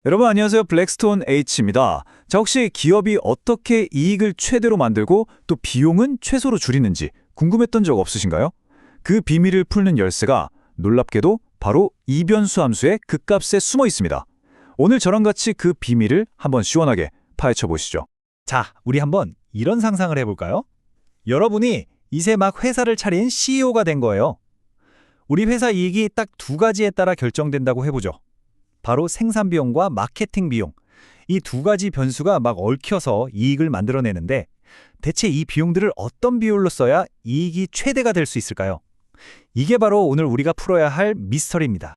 여러분 안녕하세요. 블랙스톤 H입니다. 자, 혹시 기업이 어떻게 이익을 최대로 만들고 또 비용은 최소로 줄이는지 궁금했던 적 없으신가요? 그 비밀을 풀는 열쇠가 놀랍게도 바로 이변수 함수의 극값에 숨어 있습니다. 오늘 저랑 같이 그 비밀을 한번 시원하게 파헤쳐 보시죠. 자, 우리 한번 이런 상상을 해볼까요? 여러분이 이제 막 회사를 차린 CEO가 된 거예요. 우리 회사 이익이 딱 두 가지에 따라 결정된다고 해보죠. 바로 생산 비용과 마케팅 비용. 이 두 가지 변수가 막 얽혀서 이익을 만들어내는데 대체 이 비용들을 어떤 비율로 써야 이익이 최대가 될 수 있을까요? 이게 바로 오늘 우리가 풀어야 할 미스터리입니다.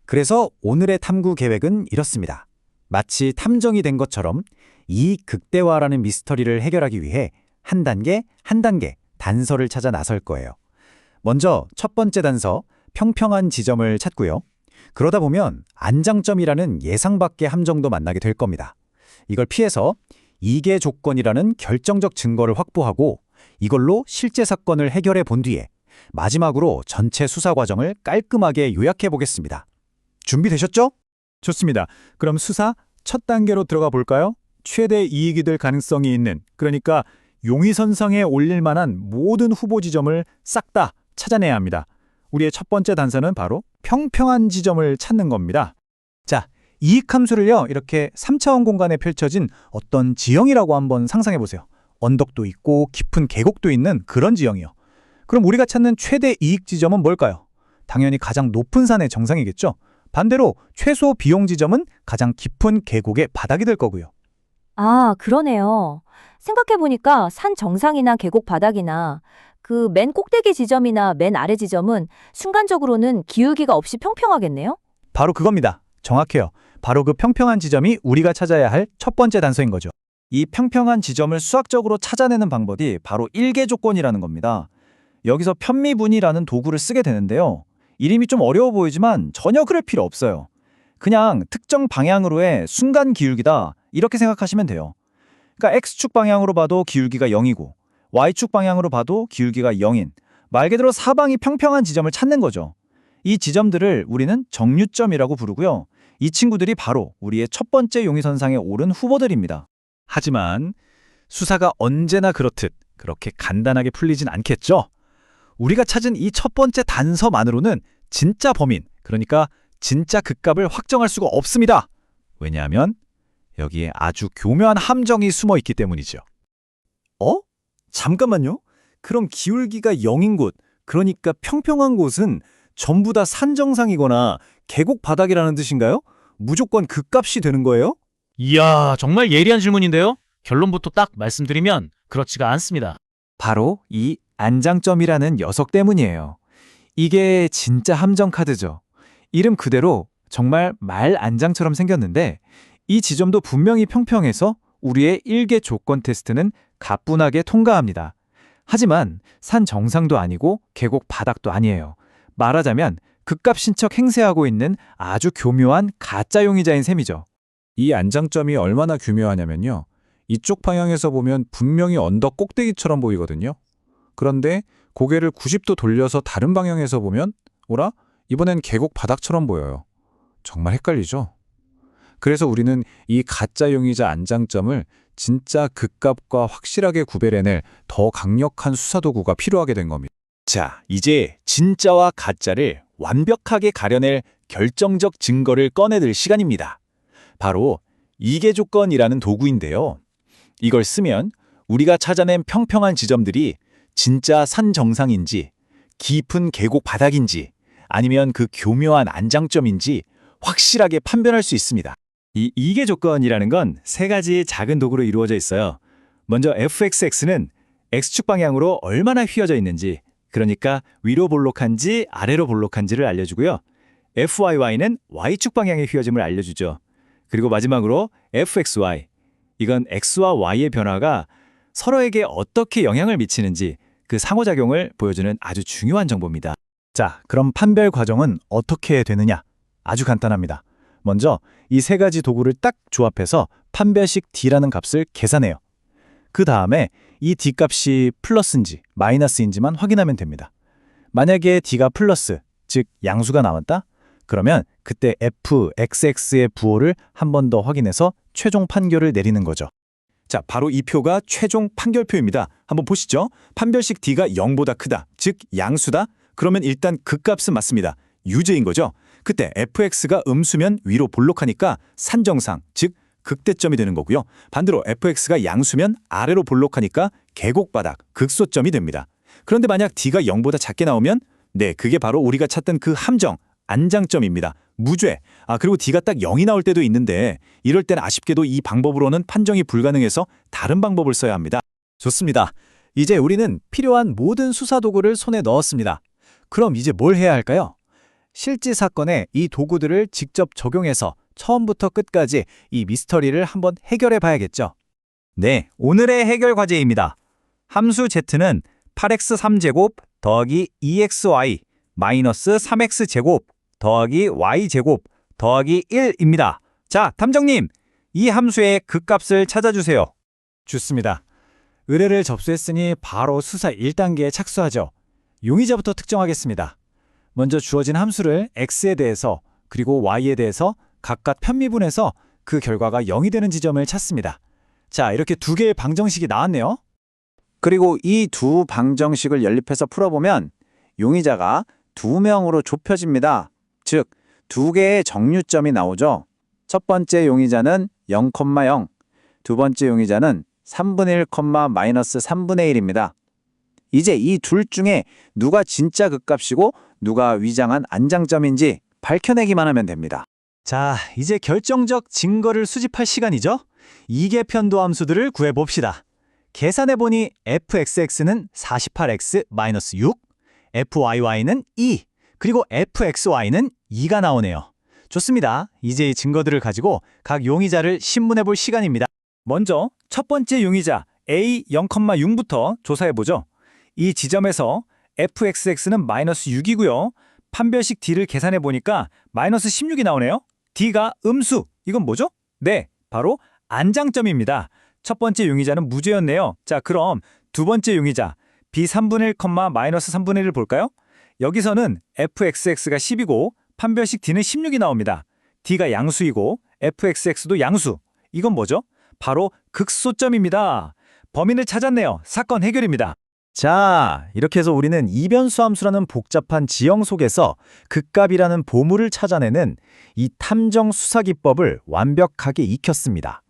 그래서 오늘의 탐구 계획은 이렇습니다. 마치 탐정이 된 것처럼 이익 극대화라는 미스터리를 해결하기 위해 한 단계 한 단계 단서를 찾아 나설 거예요. 먼저 첫 번째 단서, 평평한 지점을 찾고요. 그러다 보면 안장점이라는 예상 밖의 함정도 만나게 될 겁니다. 이걸 피해서 이계 조건이라는 결정적 증거를 확보하고 이걸로 실제 사건을 해결해 본 뒤에 마지막으로 전체 수사 과정을 깔끔하게 요약해 보겠습니다. 준비되셨죠? 좋습니다. 그럼 수사 첫 단계로 들어가 볼까요? 최대 이익이 될 가능성이 있는, 그러니까 용의선상에 올릴 만한 모든 후보 지점을 싹 다 찾아내야 합니다. 우리의 첫 번째 단서는 바로 평평한 지점을 찾는 겁니다. 자, 이익 함수를요, 이렇게 3차원 공간에 펼쳐진 어떤 지형이라고 한번 상상해 보세요. 언덕도 있고 깊은 계곡도 있는 그런 지형이요. 그럼 우리가 찾는 최대 이익 지점은 뭘까요? 당연히 가장 높은 산의 정상이겠죠. 반대로 최소 비용 지점은 가장 깊은 계곡의 바닥이 될 거고요. 아, 그러네요. 생각해보니까 산 정상이나 계곡 바닥이나 그 맨 꼭대기 지점이나 맨 아래 지점은 순간적으로는 기울기가 없이 평평하겠네요? 바로 그겁니다. 정확해요. 바로 그 평평한 지점이 우리가 찾아야 할 첫 번째 단서인 거죠. 이 평평한 지점을 수학적으로 찾아내는 방법이 바로 일계 조건이라는 겁니다. 여기서 편미분이라는 도구를 쓰게 되는데요. 이름이 좀 어려워 보이지만 전혀 그럴 필요 없어요. 그냥 특정 방향으로의 순간 기울기다, 이렇게 생각하시면 돼요. 그러니까 X축 방향으로 봐도 기울기가 0이고 Y축 방향으로 봐도 기울기가 0인, 말 그대로 사방이 평평한 지점을 찾는 거죠. 이 지점들을 우리는 정류점이라고 부르고요. 이 친구들이 바로 우리의 첫 번째 용의선상에 오른 후보들입니다. 하지만 수사가 언제나 그렇듯 그렇게 간단하게 풀리진 않겠죠? 우리가 찾은 이 첫 번째 단서만으로는 진짜 범인, 그러니까 진짜 극값을 확정할 수가 없습니다. 왜냐하면 여기에 아주 교묘한 함정이 숨어 있기 때문이죠. 잠깐만요. 그럼 기울기가 0인 곳, 그러니까 평평한 곳은 전부 다 산 정상이거나 계곡 바닥이라는 뜻인가요? 무조건 극값이 되는 거예요? 이야, 정말 예리한 질문인데요? 결론부터 딱 말씀드리면 그렇지가 않습니다. 바로 이 안장점이라는 녀석 때문이에요. 이게 진짜 함정 카드죠. 이름 그대로 정말 말 안장처럼 생겼는데 이 지점도 분명히 평평해서 우리의 일계 조건 테스트는 가뿐하게 통과합니다. 하지만 산 정상도 아니고 계곡 바닥도 아니에요. 말하자면 극값 신척 행세하고 있는 아주 교묘한 가짜 용의자인 셈이죠. 이 안장점이 얼마나 교묘하냐면요. 이쪽 방향에서 보면 분명히 언덕 꼭대기처럼 보이거든요. 그런데 고개를 90도 돌려서 다른 방향에서 보면 오라? 이번엔 계곡 바닥처럼 보여요. 정말 헷갈리죠? 그래서 우리는 이 가짜 용의자 안장점을 진짜 극값과 확실하게 구별해낼 더 강력한 수사도구가 필요하게 된 겁니다. 자, 이제 진짜와 가짜를 완벽하게 가려낼 결정적 증거를 꺼내들 시간입니다. 바로 이계 조건이라는 도구인데요. 이걸 쓰면 우리가 찾아낸 평평한 지점들이 진짜 산 정상인지, 깊은 계곡 바닥인지, 아니면 그 교묘한 안장점인지 확실하게 판별할 수 있습니다. 이 이계 조건이라는 건 세 가지 작은 도구로 이루어져 있어요. 먼저 fxx는 x축 방향으로 얼마나 휘어져 있는지, 그러니까 위로 볼록한지 아래로 볼록한지를 알려주고요. fyy는 y축 방향의 휘어짐을 알려주죠. 그리고 마지막으로 fxy, 이건 x와 y의 변화가 서로에게 어떻게 영향을 미치는지 그 상호작용을 보여주는 아주 중요한 정보입니다. 자, 그럼 판별 과정은 어떻게 되느냐? 아주 간단합니다. 먼저 이 세 가지 도구를 딱 조합해서 판별식 D라는 값을 계산해요. 그 다음에 이 D값이 플러스인지 마이너스인지만 확인하면 됩니다. 만약에 D가 플러스, 즉 양수가 나왔다? 그러면 그때 fxx의 부호를 한 번 더 확인해서 최종 판결을 내리는 거죠. 자, 바로 이 표가 최종 판결표입니다. 한번 보시죠. 판별식 D가 0보다 크다, 즉 양수다. 그러면 일단 그 값은 맞습니다. 유죄인 거죠. 그때 fx가 음수면 위로 볼록하니까 산정상, 즉 극대점이 되는 거고요. 반대로 fx가 양수면 아래로 볼록하니까 계곡바닥, 극소점이 됩니다. 그런데 만약 D가 0보다 작게 나오면 네, 그게 바로 우리가 찾던 그 함정, 안장점입니다. 무죄. 그리고 D가 딱 0이 나올 때도 있는데 이럴 땐 아쉽게도 이 방법으로는 판정이 불가능해서 다른 방법을 써야 합니다. 좋습니다. 이제 우리는 필요한 모든 수사 도구를 손에 넣었습니다. 그럼 이제 뭘 해야 할까요? 실제 사건에 이 도구들을 직접 적용해서 처음부터 끝까지 이 미스터리를 한번 해결해 봐야겠죠. 네, 오늘의 해결 과제입니다. 함수 z는 8x3제곱 더하기 2xy 마이너스 3x제곱 더하기 y제곱 더하기 1입니다. 자, 탐정님, 이 함수의 극값을 찾아주세요. 좋습니다. 의뢰를 접수했으니 바로 수사 1단계에 착수하죠. 용의자부터 특정하겠습니다. 먼저 주어진 함수를 x에 대해서 그리고 y에 대해서 각각 편미분해서 그 결과가 0이 되는 지점을 찾습니다. 자, 이렇게 두 개의 방정식이 나왔네요. 그리고 이 두 방정식을 연립해서 풀어보면 용의자가 2명으로 좁혀집니다. 즉, 두 개의 정류점이 나오죠. 첫 번째 용의자는 0,0, 두 번째 용의자는 3분의 1, 마이너스 3분의 1입니다. 이제 이 둘 중에 누가 진짜 극값이고 누가 위장한 안장점인지 밝혀내기만 하면 됩니다. 자, 이제 결정적 증거를 수집할 시간이죠. 이계편도 함수들을 구해봅시다. 계산해보니 fxx는 48x-6, fyy는 2, 그리고 fxy는 2가 나오네요. 좋습니다. 이제 이 증거들을 가지고 각 용의자를 신문해볼 시간입니다. 먼저 첫 번째 용의자 A0,6부터 조사해보죠. 이 지점에서 fxx는 마이너스 6이고요. 판별식 D를 계산해보니까 마이너스 16이 나오네요. D가 음수. 이건 뭐죠? 네, 바로 안장점입니다. 첫 번째 용의자는 무죄였네요. 자, 그럼 두 번째 용의자 B 3분의 1, 마이너스 3분의 1을 볼까요? 여기서는 fxx가 10이고 판별식 D는 16이 나옵니다. D가 양수이고 fxx도 양수. 이건 뭐죠? 바로 극소점입니다. 범인을 찾았네요. 사건 해결입니다. 자, 이렇게 해서 우리는 이변수 함수라는 복잡한 지형 속에서 극값이라는 보물을 찾아내는 이 탐정 수사 기법을 완벽하게 익혔습니다.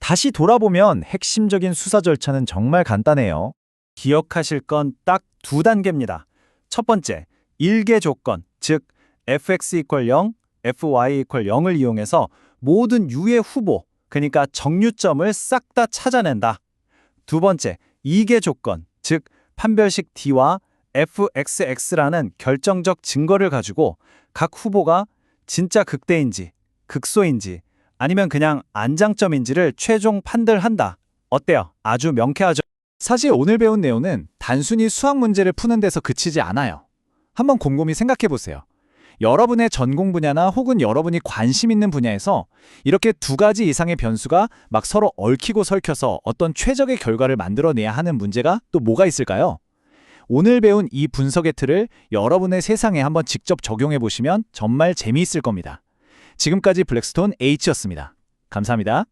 다시 돌아보면 핵심적인 수사 절차는 정말 간단해요. 기억하실 건 딱 두 단계입니다. 첫 번째, 일계 조건, 즉 fx = 0, fy = 0을 이용해서 모든 유의 후보, 그러니까 정류점을 싹 다 찾아낸다. 두 번째, 이계 조건, 즉 판별식 D와 fxx라는 결정적 증거를 가지고 각 후보가 진짜 극대인지, 극소인지, 아니면 그냥 안장점인지를 최종 판별한다. 어때요? 아주 명쾌하죠? 사실 오늘 배운 내용은 단순히 수학 문제를 푸는 데서 그치지 않아요. 한번 곰곰이 생각해 보세요. 여러분의 전공 분야나 혹은 여러분이 관심 있는 분야에서 이렇게 두 가지 이상의 변수가 막 서로 얽히고 설켜서 어떤 최적의 결과를 만들어내야 하는 문제가 또 뭐가 있을까요? 오늘 배운 이 분석의 틀을 여러분의 세상에 한번 직접 적용해 보시면 정말 재미있을 겁니다. 지금까지 블랙스톤 H였습니다. 감사합니다.